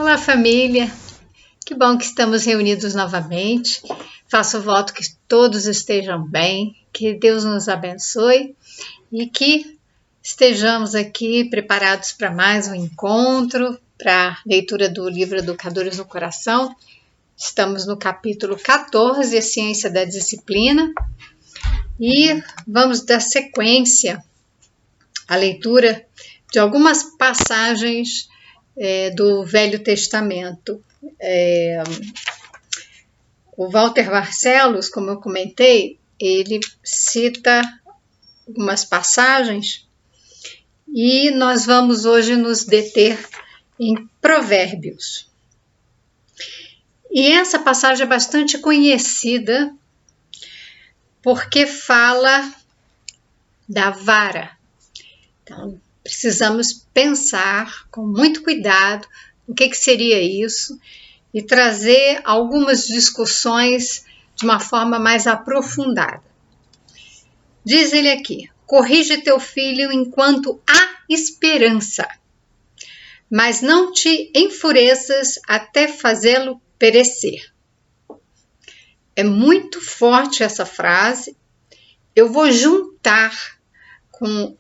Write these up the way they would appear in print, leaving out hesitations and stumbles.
Olá, família! Que bom que estamos reunidos novamente. Faço o voto que todos estejam bem, que Deus nos abençoe e que estejamos aqui preparados para mais um encontro, para a leitura do livro Educadores no Coração. Estamos no capítulo 14, a Ciência da Disciplina, e vamos dar sequência à leitura de algumas passagens do Velho Testamento. O Walter Barcelos, como eu comentei, ele cita algumas passagens e nós vamos hoje nos deter em Provérbios. E essa passagem é bastante conhecida porque fala da vara. Então, precisamos pensar com muito cuidado o que seria isso e trazer algumas discussões de uma forma mais aprofundada. Diz ele aqui: corrige teu filho enquanto há esperança, mas não te enfureças até fazê-lo perecer. É muito forte essa frase. Eu vou juntar com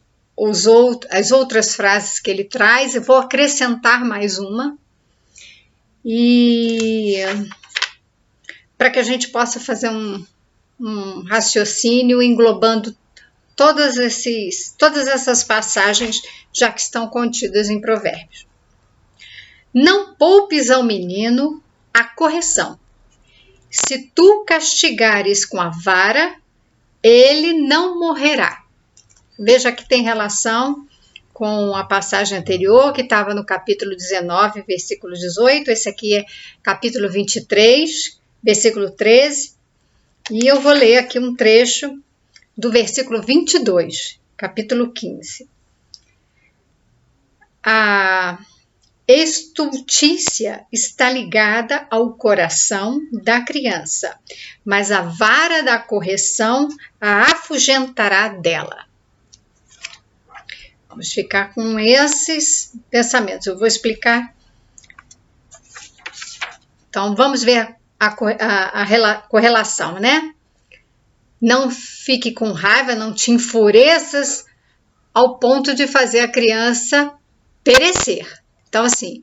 as outras frases que ele traz, eu vou acrescentar mais uma, e para que a gente possa fazer um raciocínio englobando todas essas passagens já que estão contidas em Provérbios. Não poupes ao menino a correção. Se tu castigares com a vara, ele não morrerá. Veja que tem relação com a passagem anterior, que estava no capítulo 19, versículo 18. Esse aqui é capítulo 23, versículo 13. E eu vou ler aqui um trecho do versículo 22, capítulo 15. A estultícia está ligada ao coração da criança, mas a vara da correção a afugentará dela. Vamos ficar com esses pensamentos. Eu vou explicar. Então, vamos ver a correlação, né? Não fique com raiva, não te enfureças ao ponto de fazer a criança perecer. Então, assim,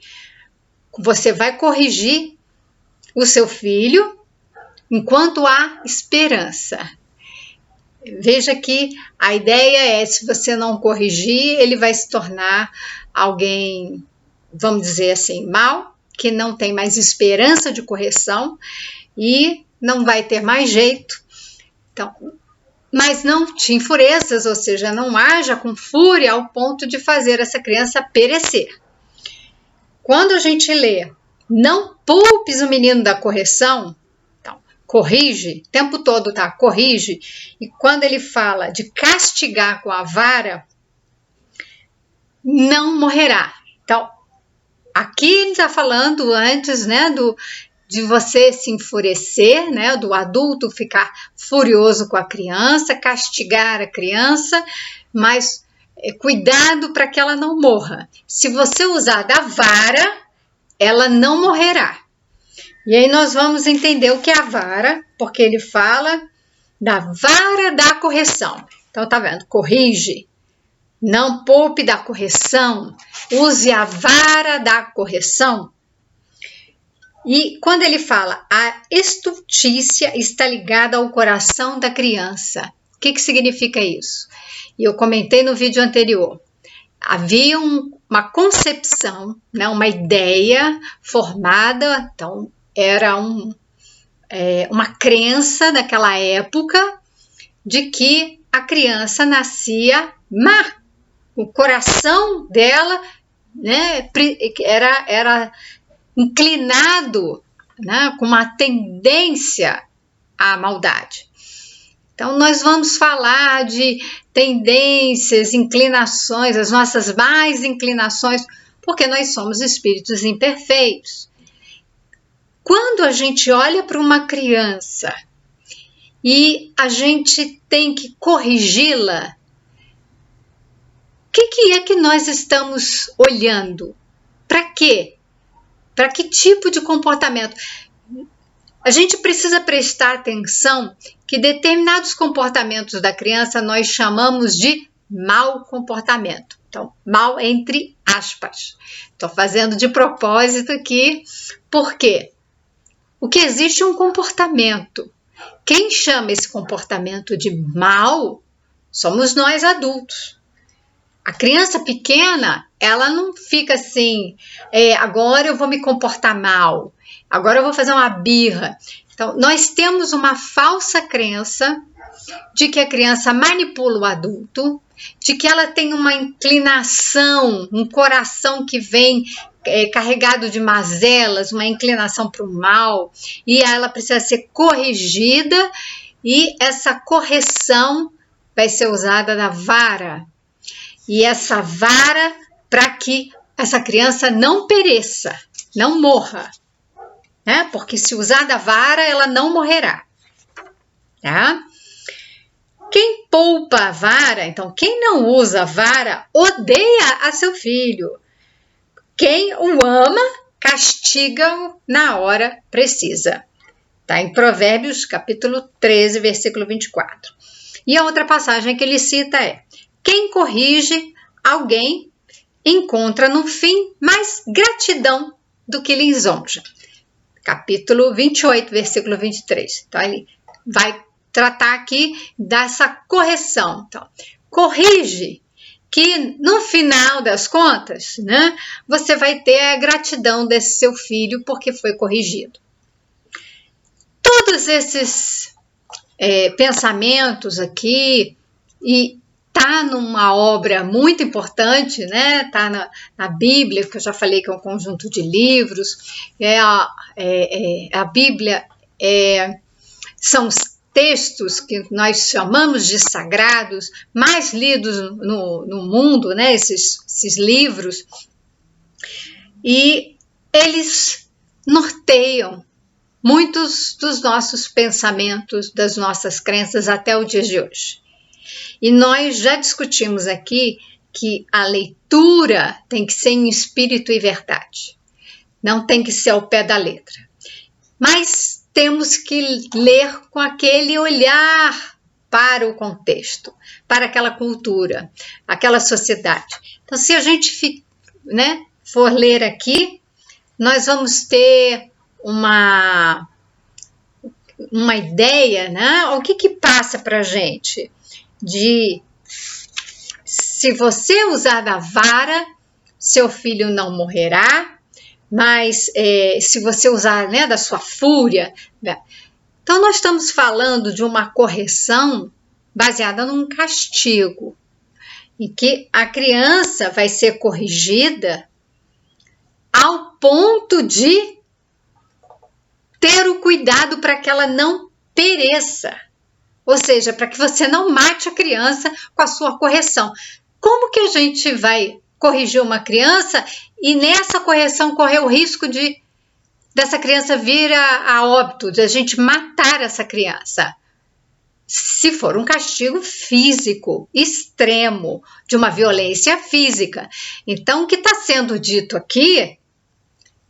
você vai corrigir o seu filho enquanto há esperança. Veja que a ideia é, se você não corrigir, ele vai se tornar alguém, vamos dizer assim, mau, que não tem mais esperança de correção e não vai ter mais jeito. Então, mas não te enfureças, ou seja, não haja com fúria ao ponto de fazer essa criança perecer. Quando a gente lê, não poupes o menino da correção, corrige, o tempo todo, tá? Corrige. E quando ele fala de castigar com a vara, não morrerá. Então, aqui ele está falando antes, né, de você se enfurecer, né, do adulto ficar furioso com a criança, castigar a criança, mas cuidado para que ela não morra. Se você usar da vara, ela não morrerá. E aí nós vamos entender o que é a vara, porque ele fala da vara da correção. Então, tá vendo? Corrige, não poupe da correção, use a vara da correção. E quando ele fala, a estultícia está ligada ao coração da criança. O que significa isso? E eu comentei no vídeo anterior. Havia uma concepção, né, uma ideia formada, então, era uma crença daquela época de que a criança nascia má. O coração dela, né, era inclinado, né, com uma tendência à maldade. Então, nós vamos falar de tendências, inclinações, as nossas más inclinações, porque nós somos espíritos imperfeitos. Quando a gente olha para uma criança e a gente tem que corrigi-la, o que é que nós estamos olhando? Para quê? Para que tipo de comportamento? A gente precisa prestar atenção que determinados comportamentos da criança nós chamamos de mau comportamento. Então, mal entre aspas. Estou fazendo de propósito aqui, porque o que existe é um comportamento. Quem chama esse comportamento de mal somos nós adultos. A criança pequena, ela não fica assim, agora eu vou me comportar mal, agora eu vou fazer uma birra. Então, nós temos uma falsa crença de que a criança manipula o adulto, de que ela tem uma inclinação, um coração que vem carregado de mazelas, uma inclinação para o mal, e ela precisa ser corrigida, e essa correção vai ser usada da vara. E essa vara para que essa criança não pereça, não morra, né? Porque se usar da vara, ela não morrerá, tá? Quem poupa a vara, então quem não usa a vara, odeia a seu filho. Quem o ama, castiga-o na hora precisa. Está em Provérbios, capítulo 13, versículo 24. E a outra passagem que ele cita é: quem corrige alguém encontra no fim mais gratidão do que lisonja. Capítulo 28, versículo 23. Então, ele vai tratar aqui dessa correção. Então, corrige, que no final das contas, né, você vai ter a gratidão desse seu filho porque foi corrigido. Todos esses pensamentos aqui, e tá numa obra muito importante, né? Tá na Bíblia, que eu já falei que é um conjunto de livros. A Bíblia são os textos que nós chamamos de sagrados, mais lidos no mundo, né? Esses livros. E eles norteiam muitos dos nossos pensamentos, das nossas crenças até o dia de hoje. E nós já discutimos aqui que a leitura tem que ser em espírito e verdade. Não tem que ser ao pé da letra. Mas temos que ler com aquele olhar para o contexto, para aquela cultura, aquela sociedade. Então, se a gente for ler aqui, nós vamos ter uma ideia, né? O que passa para a gente? De se você usar da vara, seu filho não morrerá, mas se você usar, né, da sua fúria, né? Então nós estamos falando de uma correção baseada num castigo, em que a criança vai ser corrigida ao ponto de ter o cuidado para que ela não pereça. Ou seja, para que você não mate a criança com a sua correção. Como que a gente vai corrigir uma criança e nessa correção correr o risco dessa criança vir a óbito, de a gente matar essa criança? Se for um castigo físico extremo, de uma violência física. Então, o que está sendo dito aqui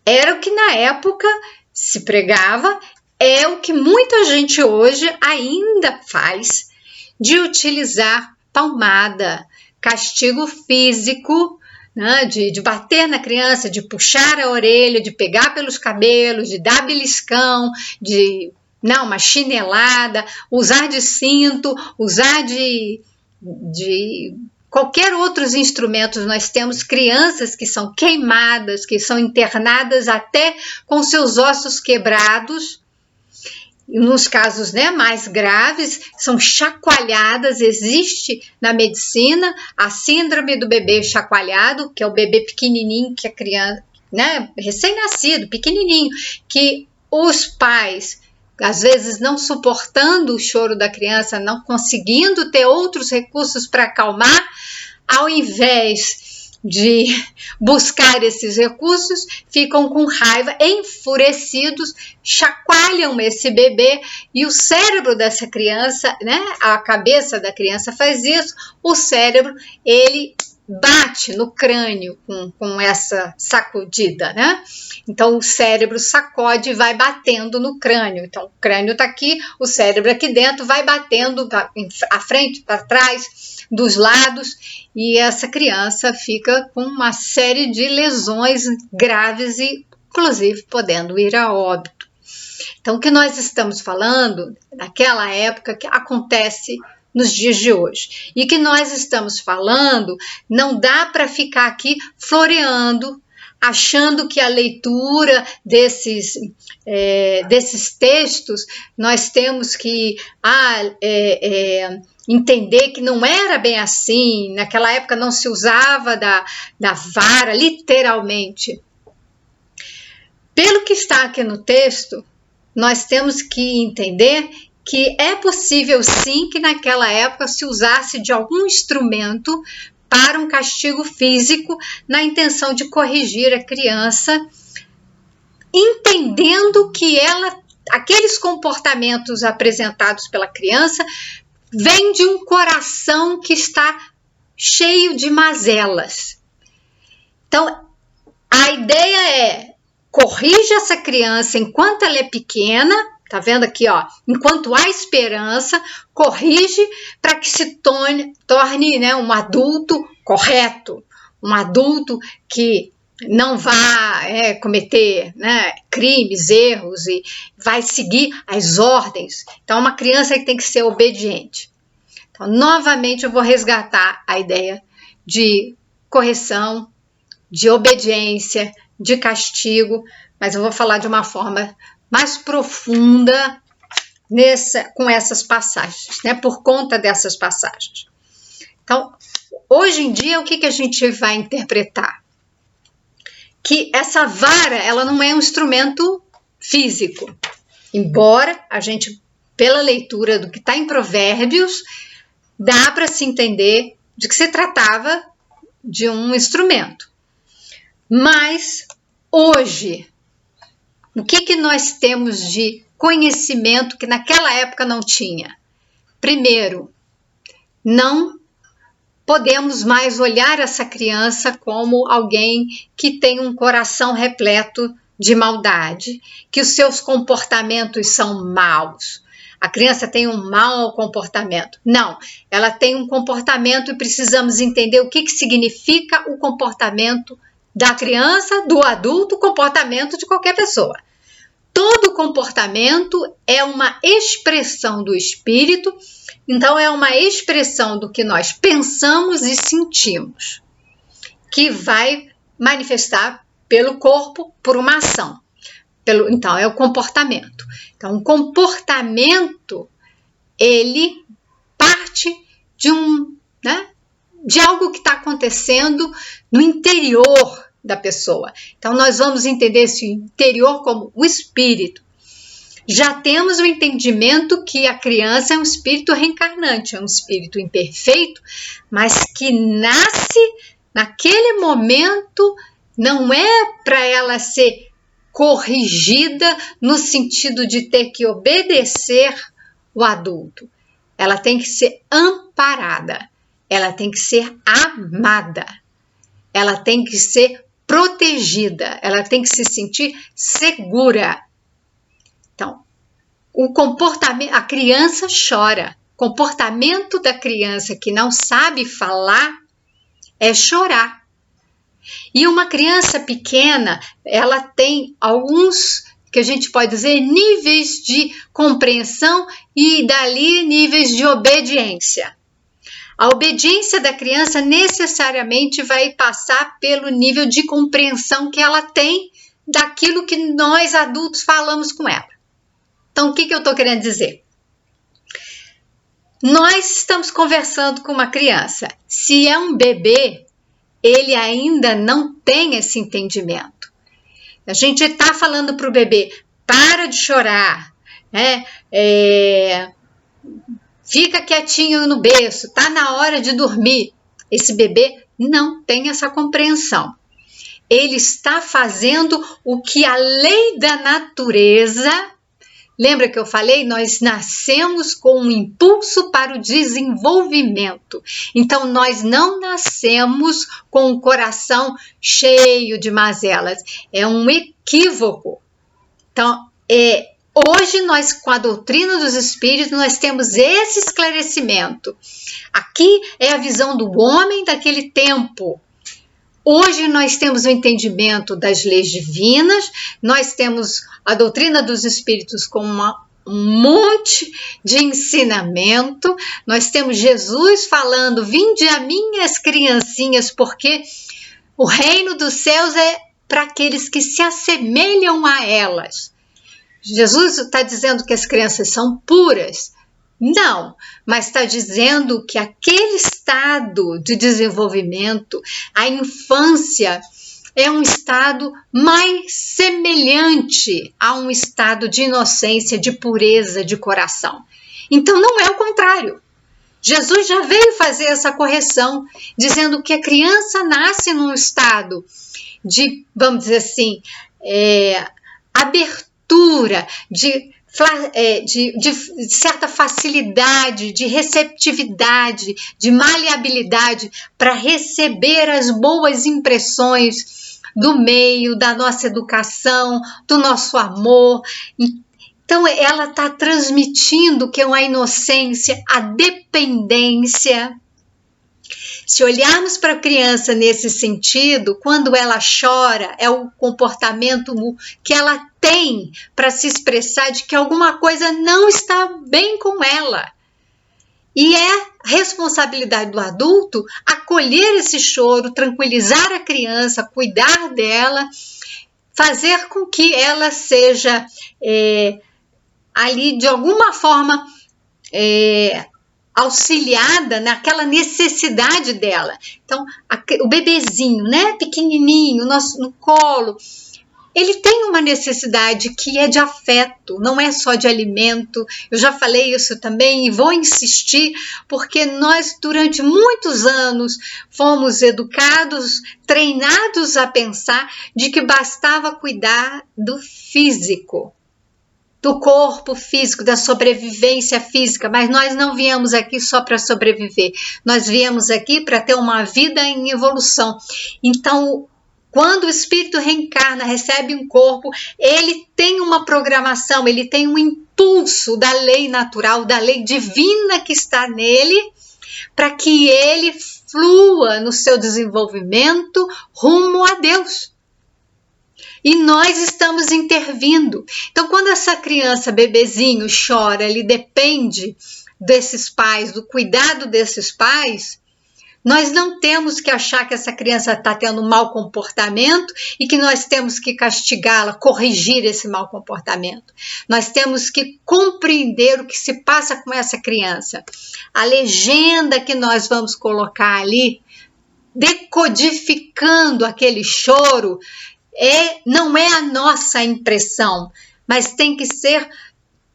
era o que na época se pregava, é o que muita gente hoje ainda faz, de utilizar palmada, castigo físico, né, de bater na criança, de puxar a orelha, de pegar pelos cabelos, de dar beliscão, de uma chinelada, usar de cinto, usar de qualquer outros instrumentos. Nós temos crianças que são queimadas, que são internadas até com seus ossos quebrados. Nos casos, né, mais graves, são chacoalhadas. Existe na medicina a síndrome do bebê chacoalhado, que é o bebê pequenininho, que a criança, né, recém-nascido, pequenininho, que os pais, às vezes não suportando o choro da criança, não conseguindo ter outros recursos para acalmar, ao invés de buscar esses recursos, ficam com raiva, enfurecidos, chacoalham esse bebê e o cérebro dessa criança, né, a cabeça da criança faz isso, o cérebro, ele bate no crânio com essa sacudida, né? Então o cérebro sacode e vai batendo no crânio. Então o crânio está aqui, o cérebro aqui dentro, vai batendo à frente, para trás, dos lados, e essa criança fica com uma série de lesões graves e, inclusive, podendo ir a óbito. Então o que nós estamos falando, naquela época, que acontece nos dias de hoje. E que nós estamos falando, não dá para ficar aqui floreando, achando que a leitura desses textos, nós temos que entender que não era bem assim, naquela época não se usava da vara, literalmente. Pelo que está aqui no texto, nós temos que entender que é possível sim que naquela época se usasse de algum instrumento para um castigo físico na intenção de corrigir a criança, entendendo que aqueles comportamentos apresentados pela criança vêm de um coração que está cheio de mazelas. Então, a ideia é: corrija essa criança enquanto ela é pequena. Tá vendo aqui, ó? Enquanto há esperança, corrige para que se torne, né, um adulto correto, um adulto que não vá cometer, né, crimes, erros, e vai seguir as ordens. Então, uma criança que tem que ser obediente. Então, novamente, eu vou resgatar a ideia de correção, de obediência, de castigo, mas eu vou falar de uma forma mais profunda com essas passagens, né? Por conta dessas passagens. Então, hoje em dia, o que a gente vai interpretar? Que essa vara, ela não é um instrumento físico. Embora a gente, pela leitura do que está em Provérbios, dá para se entender de que se tratava de um instrumento. Mas, hoje, o que nós temos de conhecimento que naquela época não tinha? Primeiro, não podemos mais olhar essa criança como alguém que tem um coração repleto de maldade, que os seus comportamentos são maus. A criança tem um mau comportamento. Não, ela tem um comportamento e precisamos entender o que significa o comportamento da criança, do adulto, o comportamento de qualquer pessoa. Todo comportamento é uma expressão do espírito, então é uma expressão do que nós pensamos e sentimos, que vai manifestar pelo corpo por uma ação. Então, é o comportamento. Então, o comportamento, ele parte de algo que está acontecendo no interior da pessoa. Então, nós vamos entender esse interior como o espírito. Já temos o entendimento que a criança é um espírito reencarnante, é um espírito imperfeito, mas que nasce naquele momento, não é para ela ser corrigida no sentido de ter que obedecer o adulto. Ela tem que ser amparada, ela tem que ser amada, ela tem que ser protegida, ela tem que se sentir segura. Então, o comportamento, a criança chora. O comportamento da criança que não sabe falar é chorar. E uma criança pequena, ela tem alguns, que a gente pode dizer, níveis de compreensão e dali níveis de obediência. A obediência da criança necessariamente vai passar pelo nível de compreensão que ela tem daquilo que nós adultos falamos com ela. Então, o que eu estou querendo dizer? Nós estamos conversando com uma criança. Se é um bebê, ele ainda não tem esse entendimento. A gente está falando para o bebê, para de chorar, né? Fica quietinho no berço, está na hora de dormir. Esse bebê não tem essa compreensão. Ele está fazendo o que a lei da natureza Lembra que eu falei? Nós nascemos com um impulso para o desenvolvimento. Então, nós não nascemos com o coração cheio de mazelas. É um equívoco. Então, hoje nós, com a doutrina dos Espíritos, nós temos esse esclarecimento. Aqui é a visão do homem daquele tempo. Hoje nós temos o entendimento das leis divinas, nós temos a doutrina dos Espíritos com um monte de ensinamento, nós temos Jesus falando, vinde a mim as criancinhas, porque o reino dos céus é para aqueles que se assemelham a elas. Jesus está dizendo que as crianças são puras? Não, mas está dizendo que aquele estado de desenvolvimento, a infância, é um estado mais semelhante a um estado de inocência, de pureza de coração. Então não é o contrário. Jesus já veio fazer essa correção, dizendo que a criança nasce num estado de, vamos dizer assim, abertura, de certa facilidade, de receptividade, de maleabilidade para receber as boas impressões do meio, da nossa educação, do nosso amor. Então, ela está transmitindo que é uma inocência, a dependência. Se olharmos para a criança nesse sentido, quando ela chora, é o comportamento que ela tem para se expressar de que alguma coisa não está bem com ela. E é responsabilidade do adulto acolher esse choro, tranquilizar a criança, cuidar dela, fazer com que ela seja ali de alguma forma auxiliada naquela necessidade dela. Então, o bebezinho, né, pequenininho, no colo, ele tem uma necessidade que é de afeto, não é só de alimento. Eu já falei isso também e vou insistir, porque nós, durante muitos anos, fomos educados, treinados a pensar de que bastava cuidar do físico, do corpo físico, da sobrevivência física, mas nós não viemos aqui só para sobreviver, nós viemos aqui para ter uma vida em evolução. Então, quando o espírito reencarna, recebe um corpo, ele tem uma programação, ele tem um impulso da lei natural, da lei divina que está nele, para que ele flua no seu desenvolvimento rumo a Deus. E nós estamos intervindo. Então, quando essa criança, bebezinho, chora, ele depende desses pais, do cuidado desses pais, nós não temos que achar que essa criança está tendo um mau comportamento e que nós temos que castigá-la, corrigir esse mau comportamento. Nós temos que compreender o que se passa com essa criança. A legenda que nós vamos colocar ali, decodificando aquele choro, não é a nossa impressão, mas tem que ser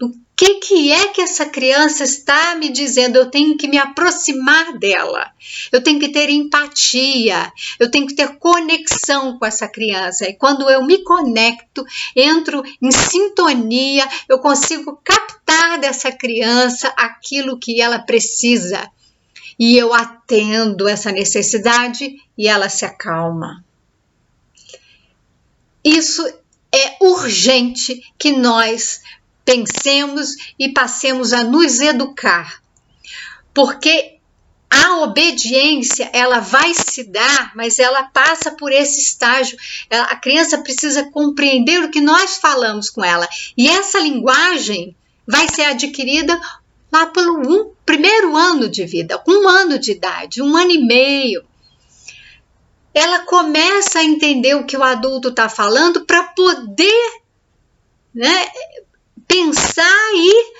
o que é que essa criança está me dizendo. Eu tenho que me aproximar dela, eu tenho que ter empatia, eu tenho que ter conexão com essa criança. E quando eu me conecto, entro em sintonia, eu consigo captar dessa criança aquilo que ela precisa. E eu atendo essa necessidade e ela se acalma. Isso é urgente que nós pensemos e passemos a nos educar, porque a obediência ela vai se dar, mas ela passa por esse estágio. A criança precisa compreender o que nós falamos com ela, e essa linguagem vai ser adquirida lá pelo primeiro ano de vida, 1 ano de idade, 1 ano e meio. Ela começa a entender o que o adulto está falando para poder, né, pensar e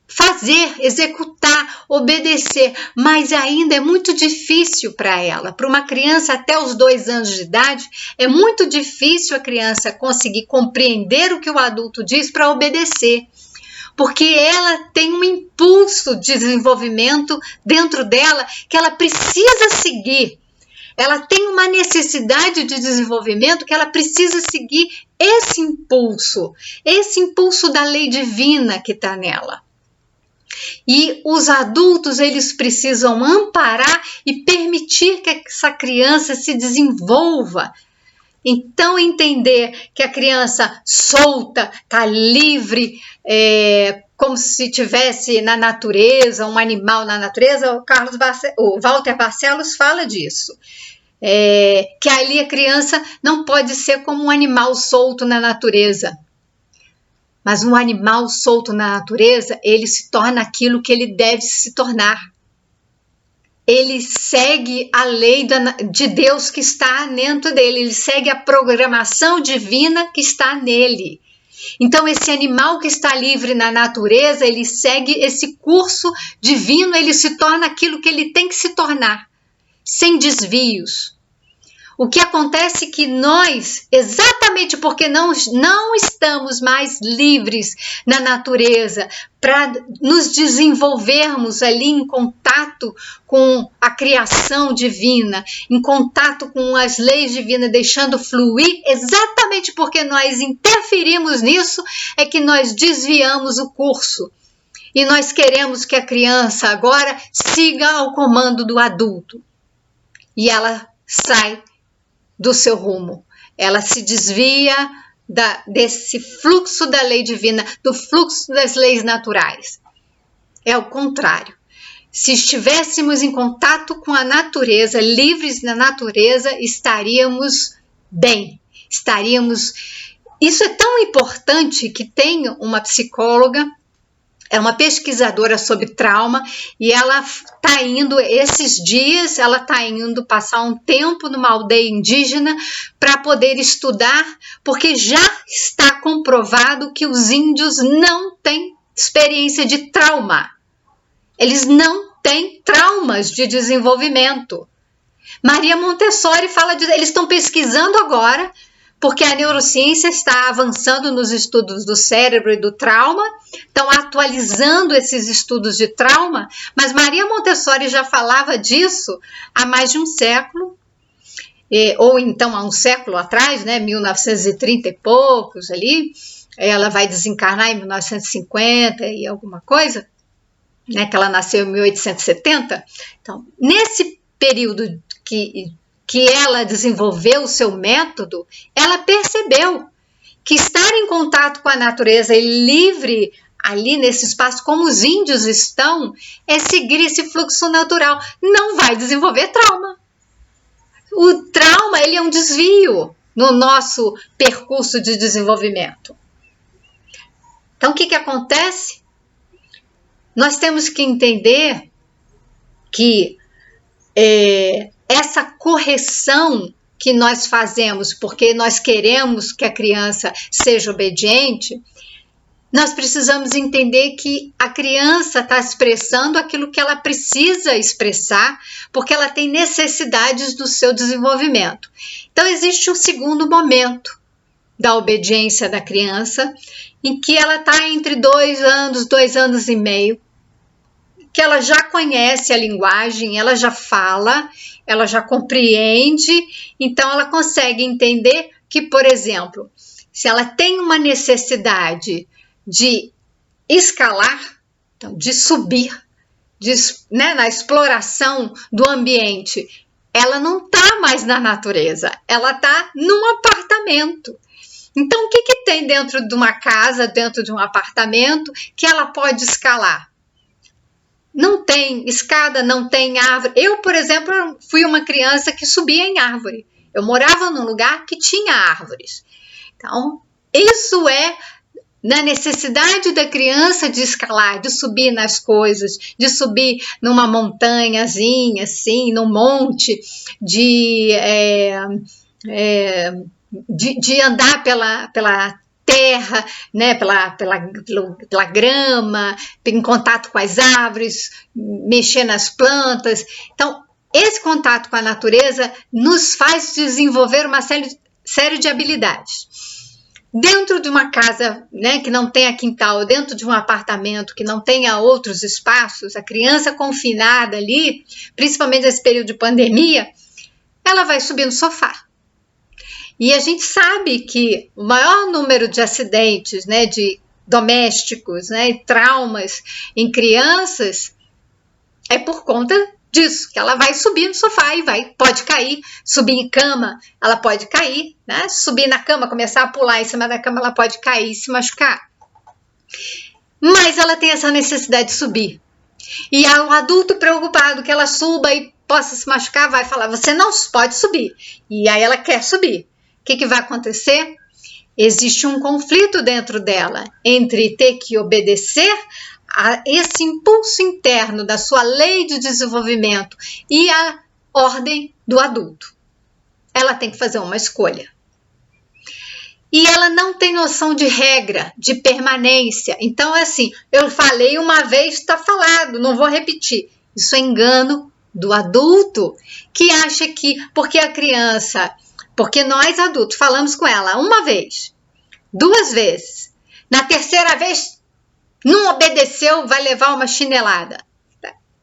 fazer, executar, obedecer, mas ainda é muito difícil para ela. Para uma criança até os 2 anos de idade, é muito difícil a criança conseguir compreender o que o adulto diz para obedecer, porque ela tem um impulso de desenvolvimento dentro dela que ela precisa seguir. ela tem uma necessidade de desenvolvimento que ela precisa seguir esse impulso da lei divina que está nela. E os adultos, eles precisam amparar e permitir que essa criança se desenvolva. Então, entender que a criança solta, está livre, como se estivesse na natureza, um animal na natureza, o Walter Barcelos fala disso. Que ali a criança não pode ser como um animal solto na natureza. Mas um animal solto na natureza, ele se torna aquilo que ele deve se tornar. Ele segue a lei de Deus que está dentro dele, ele segue a programação divina que está nele. Então, esse animal que está livre na natureza, ele segue esse curso divino, ele se torna aquilo que ele tem que se tornar, sem desvios. O que acontece é que nós, exatamente porque não estamos mais livres na natureza, para nos desenvolvermos ali em contato com a criação divina, em contato com as leis divinas, deixando fluir, exatamente porque nós interferimos nisso, é que nós desviamos o curso. E nós queremos que a criança agora siga ao comando do adulto. E ela sai do seu rumo, ela se desvia desse fluxo da lei divina, do fluxo das leis naturais. É o contrário. Se estivéssemos em contato com a natureza, livres da natureza, estaríamos bem, Isso é tão importante que tem uma psicóloga, é uma pesquisadora sobre trauma, e ela está indo, esses dias, ela está indo passar um tempo numa aldeia indígena para poder estudar, porque já está comprovado que os índios não têm experiência de trauma. Eles não têm traumas de desenvolvimento. Maria Montessori fala disso, eles estão pesquisando agora, porque a neurociência está avançando nos estudos do cérebro e do trauma, estão atualizando esses estudos de trauma, mas Maria Montessori já falava disso há mais de um século, ou então há um século atrás, 1930 e poucos ali, ela vai desencarnar em 1950 e alguma coisa, que ela nasceu em 1870. Então, nesse período que ela desenvolveu o seu método, ela percebeu que estar em contato com a natureza e livre ali nesse espaço, como os índios estão, é seguir esse fluxo natural. Não vai desenvolver trauma. O trauma, ele é um desvio no nosso percurso de desenvolvimento. Então, o que acontece? Nós temos que entender que essa correção que nós fazemos porque nós queremos que a criança seja obediente, nós precisamos entender que a criança está expressando aquilo que ela precisa expressar, porque ela tem necessidades do seu desenvolvimento. Então, existe um segundo momento da obediência da criança, em que ela está entre 2 anos, 2 anos e meio, que ela já conhece a linguagem, ela já fala, ela já compreende, então ela consegue entender que, por exemplo, se ela tem uma necessidade de escalar, então, de subir, na exploração do ambiente, ela não está mais na natureza, ela está num apartamento. Então, o que tem dentro de uma casa, dentro de um apartamento, que ela pode escalar? Não tem escada, não tem árvore. Eu, por exemplo, fui uma criança que subia em árvore. Eu morava num lugar que tinha árvores. Então, isso é na necessidade da criança de escalar, de subir nas coisas, de subir numa montanhazinha, assim, num monte, de andar pela terra, pela grama, em contato com as árvores, mexer nas plantas. Então, esse contato com a natureza nos faz desenvolver uma série de habilidades. Dentro de uma casa, que não tenha quintal, dentro de um apartamento que não tenha outros espaços, a criança confinada ali, principalmente nesse período de pandemia, ela vai subir no sofá. E a gente sabe que o maior número de acidentes, né, de domésticos, né, e traumas em crianças é por conta disso, que ela vai subir no sofá e pode cair, subir em cama, ela pode cair, né? Subir na cama, começar a pular em cima da cama, ela pode cair e se machucar. Mas ela tem essa necessidade de subir. E o adulto preocupado que ela suba e possa se machucar vai falar, você não pode subir. E aí ela quer subir. O que vai acontecer? Existe um conflito dentro dela entre ter que obedecer a esse impulso interno da sua lei de desenvolvimento e a ordem do adulto. Ela tem que fazer uma escolha. E ela não tem noção de regra, de permanência. Então é assim, eu falei uma vez, está falado, não vou repetir. Isso é engano do adulto que acha que porque nós adultos falamos com ela uma vez, 2 vezes, na terceira vez não obedeceu, vai levar uma chinelada.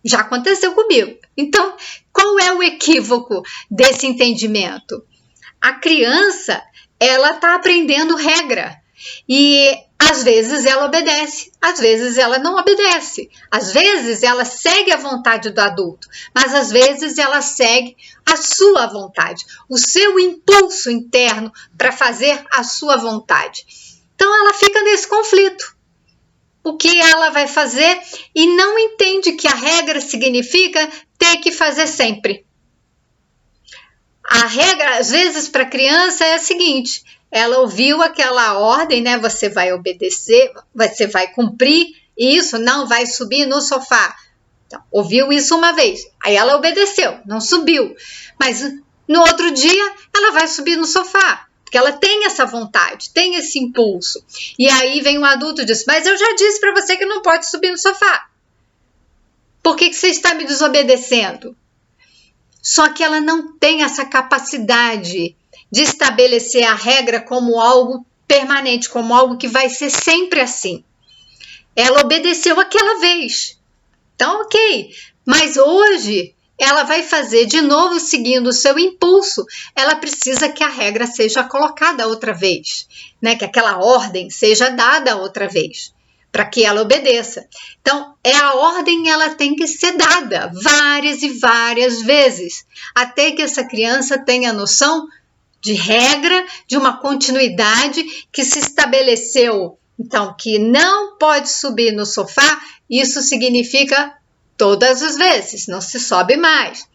Já aconteceu comigo. Então, qual é o equívoco desse entendimento? A criança, ela está aprendendo regra e às vezes ela obedece, às vezes ela não obedece, às vezes ela segue a vontade do adulto, mas às vezes ela segue a sua vontade, o seu impulso interno para fazer a sua vontade. Então ela fica nesse conflito. O que ela vai fazer e não entende que a regra significa ter que fazer sempre. A regra, às vezes, para a criança é a seguinte, ela ouviu aquela ordem, né? Você vai obedecer, você vai cumprir isso, não vai subir no sofá. Então, ouviu isso uma vez, aí ela obedeceu, não subiu. Mas no outro dia, ela vai subir no sofá, porque ela tem essa vontade, tem esse impulso. E aí vem um adulto e diz, mas eu já disse para você que não pode subir no sofá. Por que você está me desobedecendo? Só que ela não tem essa capacidade de estabelecer a regra como algo permanente, como algo que vai ser sempre assim. Ela obedeceu aquela vez. Então, ok. Mas hoje ela vai fazer de novo seguindo o seu impulso. Ela precisa que a regra seja colocada outra vez, né? Que aquela ordem seja dada outra vez, para que ela obedeça. Então, a ordem ela tem que ser dada várias e várias vezes, até que essa criança tenha noção de regra, de uma continuidade que se estabeleceu. Então, que não pode subir no sofá, isso significa todas as vezes, não se sobe mais.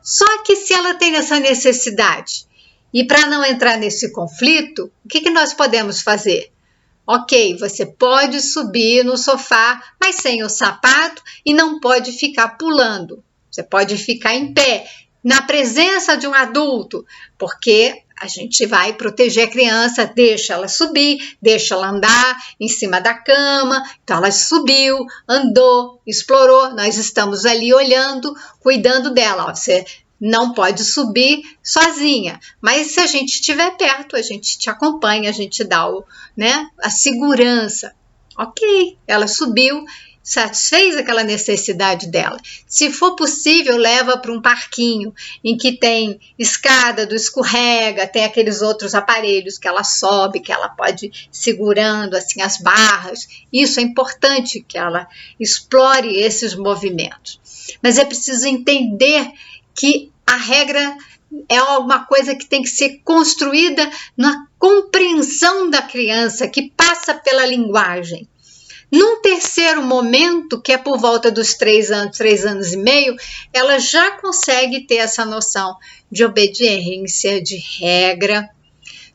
Só que se ela tem essa necessidade, e para não entrar nesse conflito, o que nós podemos fazer? Ok, você pode subir no sofá, mas sem o sapato e não pode ficar pulando. Você pode ficar em pé, na presença de um adulto, porque a gente vai proteger a criança, deixa ela subir, deixa ela andar em cima da cama. Então ela subiu, andou, explorou, nós estamos ali olhando, cuidando dela. Ó, você não pode subir sozinha, mas se a gente estiver perto, a gente te acompanha, a gente dá a segurança. Ok, ela subiu, satisfez aquela necessidade dela. Se for possível, leva para um parquinho em que tem escada do escorrega, tem aqueles outros aparelhos que ela sobe, que ela pode ir segurando assim as barras. Isso é importante que ela explore esses movimentos. Mas é preciso entender que a regra é uma coisa que tem que ser construída na compreensão da criança, que passa pela linguagem. Num terceiro momento, que é por volta dos 3 anos e meio, ela já consegue ter essa noção de obediência, de regra.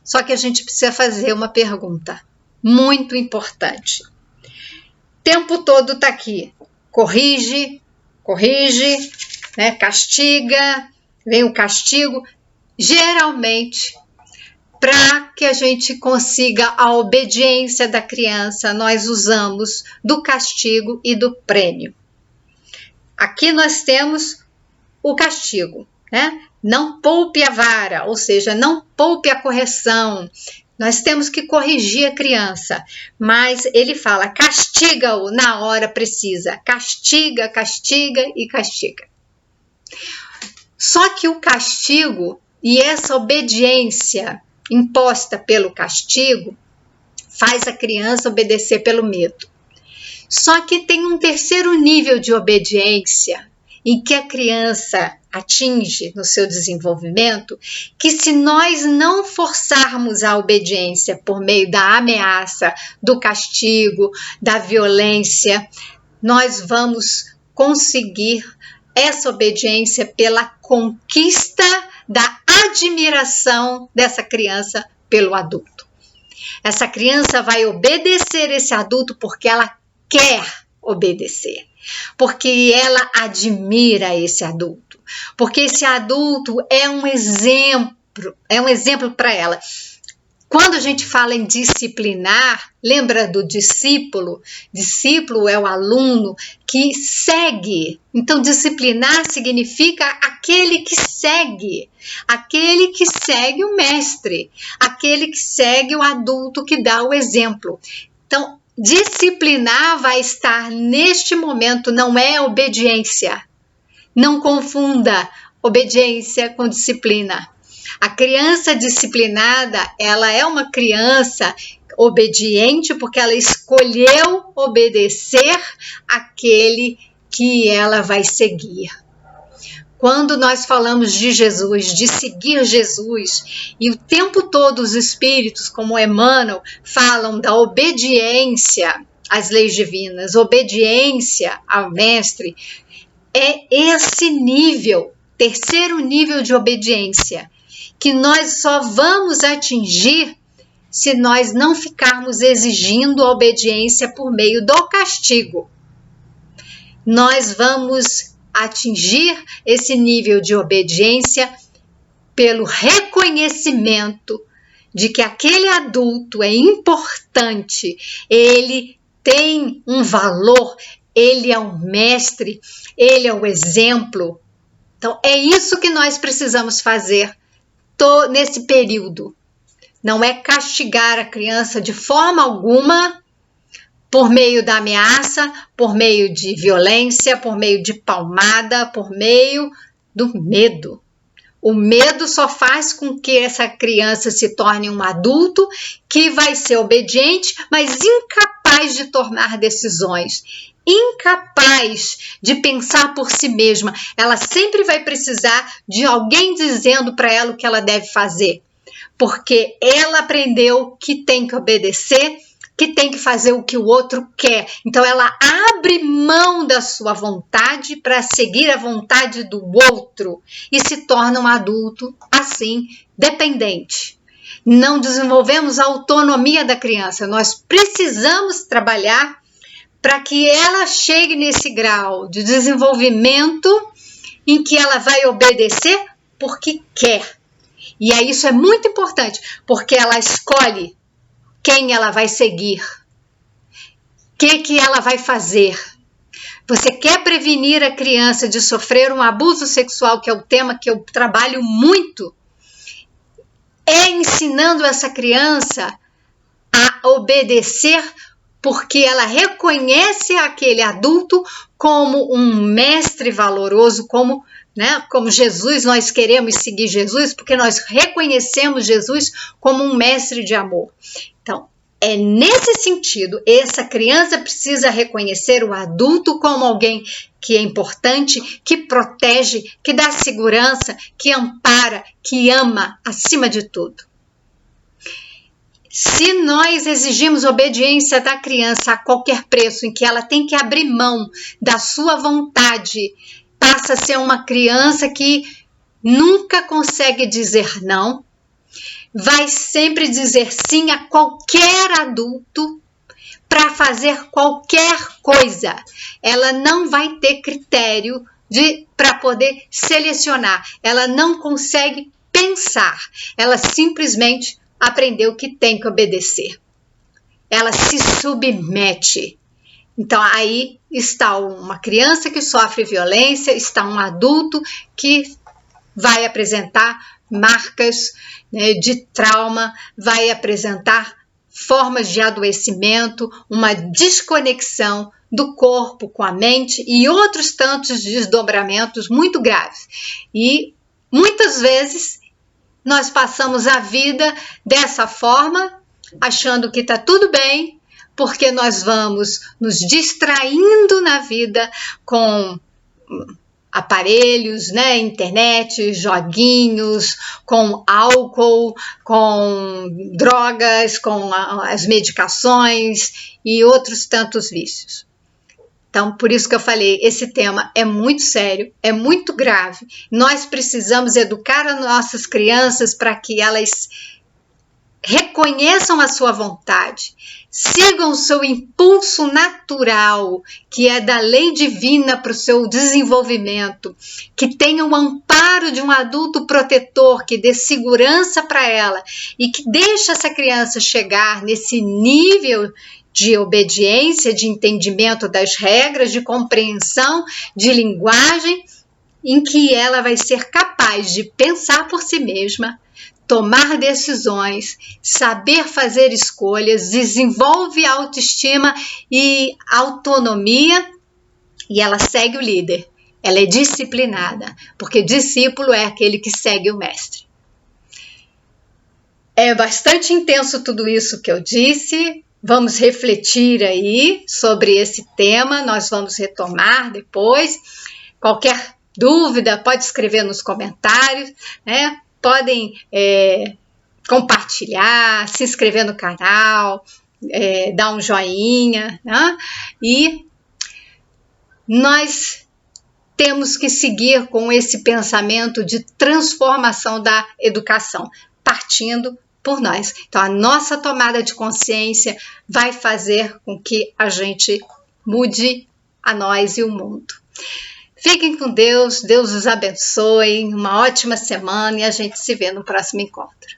Só que a gente precisa fazer uma pergunta muito importante. O tempo todo está aqui, corrige, né? Castiga, vem o castigo. Geralmente, para que a gente consiga a obediência da criança, nós usamos do castigo e do prêmio. Aqui nós temos o castigo, né? Não poupe a vara, ou seja, não poupe a correção. Nós temos que corrigir a criança, mas ele fala, castiga-o na hora precisa. Castiga, castiga e castiga. Só que o castigo e essa obediência imposta pelo castigo faz a criança obedecer pelo medo. Só que tem um terceiro nível de obediência em que a criança atinge no seu desenvolvimento, que se nós não forçarmos a obediência por meio da ameaça, do castigo, da violência, nós vamos conseguir essa obediência pela conquista da admiração dessa criança pelo adulto. Essa criança vai obedecer esse adulto porque ela quer obedecer, porque ela admira esse adulto, porque esse adulto é um exemplo para ela. Quando a gente fala em disciplinar, lembra do discípulo? Discípulo é o aluno que segue. Então, disciplinar significa aquele que segue o mestre, aquele que segue o adulto que dá o exemplo. Então, disciplinar vai estar neste momento, não é obediência. Não confunda obediência com disciplina. A criança disciplinada, ela é uma criança obediente porque ela escolheu obedecer aquele que ela vai seguir. Quando nós falamos de Jesus, de seguir Jesus, e o tempo todo os espíritos, como Emmanuel, falam da obediência às leis divinas, obediência ao mestre, é esse nível, terceiro nível de obediência, que nós só vamos atingir se nós não ficarmos exigindo a obediência por meio do castigo. Nós vamos atingir esse nível de obediência pelo reconhecimento de que aquele adulto é importante, ele tem um valor, ele é um mestre, ele é o exemplo. Então, é isso que nós precisamos fazer nesse período. Não é castigar a criança de forma alguma por meio da ameaça, por meio de violência, por meio de palmada, por meio do medo. O medo só faz com que essa criança se torne um adulto que vai ser obediente, mas incapaz de tomar decisões, incapaz de pensar por si mesma. Ela sempre vai precisar de alguém dizendo para ela o que ela deve fazer, porque ela aprendeu que tem que obedecer, que tem que fazer o que o outro quer. Então ela abre mão da sua vontade para seguir a vontade do outro e se torna um adulto assim, dependente. Não desenvolvemos a autonomia da criança. Nós precisamos trabalhar para que ela chegue nesse grau de desenvolvimento em que ela vai obedecer porque quer. E aí isso é muito importante, porque ela escolhe quem ela vai seguir, o que ela vai fazer. Você quer prevenir a criança de sofrer um abuso sexual, que é o tema que eu trabalho muito, é ensinando essa criança a obedecer porque ela reconhece aquele adulto como um mestre valoroso, como Jesus. Nós queremos seguir Jesus porque nós reconhecemos Jesus como um mestre de amor. Então, é nesse sentido, essa criança precisa reconhecer o adulto como alguém que é importante, que protege, que dá segurança, que ampara, que ama, acima de tudo. Se nós exigimos obediência da criança a qualquer preço, em que ela tem que abrir mão da sua vontade, passa a ser uma criança que nunca consegue dizer não, vai sempre dizer sim a qualquer adulto para fazer qualquer coisa. Ela não vai ter critério para poder selecionar. Ela não consegue pensar. Ela simplesmente aprendeu que tem que obedecer. Ela se submete. Então, aí está uma criança que sofre violência, está um adulto que vai apresentar marcas de trauma, vai apresentar formas de adoecimento, uma desconexão do corpo com a mente e outros tantos desdobramentos muito graves. E muitas vezes nós passamos a vida dessa forma, achando que está tudo bem, porque nós vamos nos distraindo na vida com aparelhos, né, internet, joguinhos, com álcool, com drogas, com as medicações e outros tantos vícios. Então, por isso que eu falei, esse tema é muito sério, é muito grave. Nós precisamos educar as nossas crianças para que elas reconheçam a sua vontade, sigam o seu impulso natural, que é da lei divina para o seu desenvolvimento, que tenham o amparo de um adulto protetor, que dê segurança para ela e que deixe essa criança chegar nesse nível de obediência, de entendimento das regras, de compreensão, de linguagem, em que ela vai ser capaz de pensar por si mesma, tomar decisões, saber fazer escolhas, desenvolve autoestima e autonomia e ela segue o líder. Ela é disciplinada, porque discípulo é aquele que segue o mestre. É bastante intenso tudo isso que eu disse. Vamos refletir aí sobre esse tema, nós vamos retomar depois. Qualquer dúvida, pode escrever nos comentários, né? Podem compartilhar, se inscrever no canal, dar um joinha, né? E nós temos que seguir com esse pensamento de transformação da educação, partindo por nós. Então, a nossa tomada de consciência vai fazer com que a gente mude a nós e o mundo. Fiquem com Deus, Deus os abençoe, uma ótima semana e a gente se vê no próximo encontro.